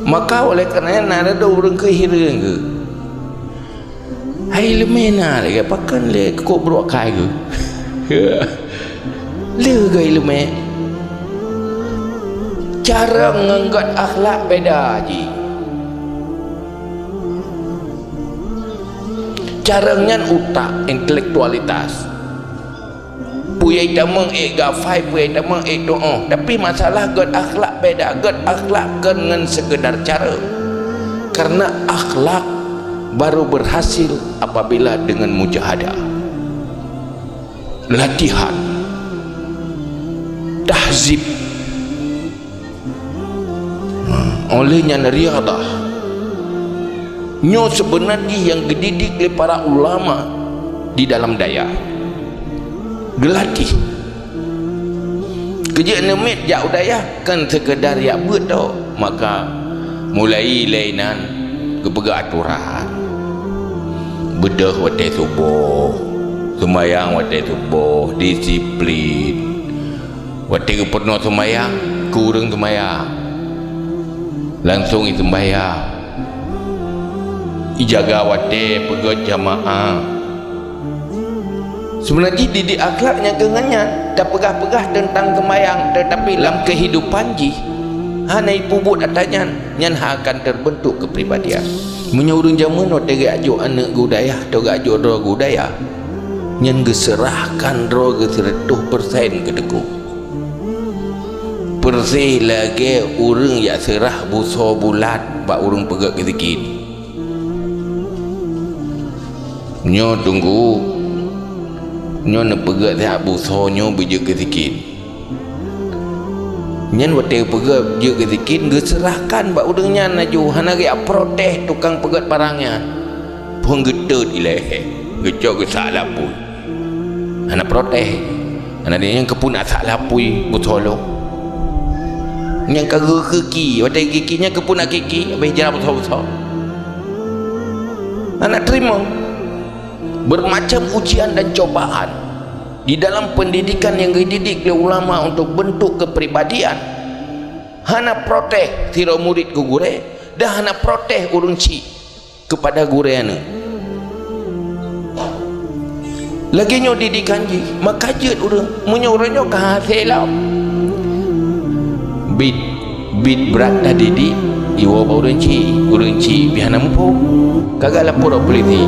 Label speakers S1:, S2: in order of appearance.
S1: Maka oleh kerana ada orang kehira ke hai lemena lagi pakan le kok berok kai ke le ke ilmu cara ngangkat akhlak beda ji cara ngan utak intelektualitas puyai damang gafai puyai damang doa tapi masalah god akhlak beda god akhlak dengan sekedar cara karena akhlak baru berhasil apabila dengan mujahadah latihan tahzib olehnya riadah nyo sebenarnya yang dididik oleh para ulama di dalam daya gelatih kerja nemit jak udaya kan sekedar ya betul maka mulai lainan kepegak aturan bedah watai subuh sembahyang watai subuh disiplin watai penuh sembahyang kurang sembahyang langsung sembahyang ijaga watai pegat jamaah sebenarnya didik akhlaknya kengannya tak pegah-pegah tentang sembahyang tetapi dalam kehidupan ji hanai pubut atanya nyan akan terbentuk kepribadian menyuruh zaman watai ajuk anak budaya atau ajuk roh budaya nyan geserahkan roh ke 100% ke deku persih lagi orang yang serah buso bulat bak orang pegak kezikin nyo tunggu nyo nak pegak tak buso nyo bijak kezikin nyan watai pegat je kezikin geserahkan bak orang nyan aju hana ge protes tukang pegat barangnya pun getut ilahe gecok ke salah pun hana protes hana dia yang kepun asak lapui butolo yang kagak keki watai kekinya kepun nak keki habis jalan besar-besar anak terima bermacam ujian dan cobaan di dalam pendidikan yang dididik oleh ulama untuk bentuk kepribadian hana protes tiro murid ke gure dah hana protes urung ci kepada gureana lagi nyo didikan ji maka jet urang menyuruhnya ke hasil bit berat dah didik iwa urang ci bihana mupo kagak lapor polisi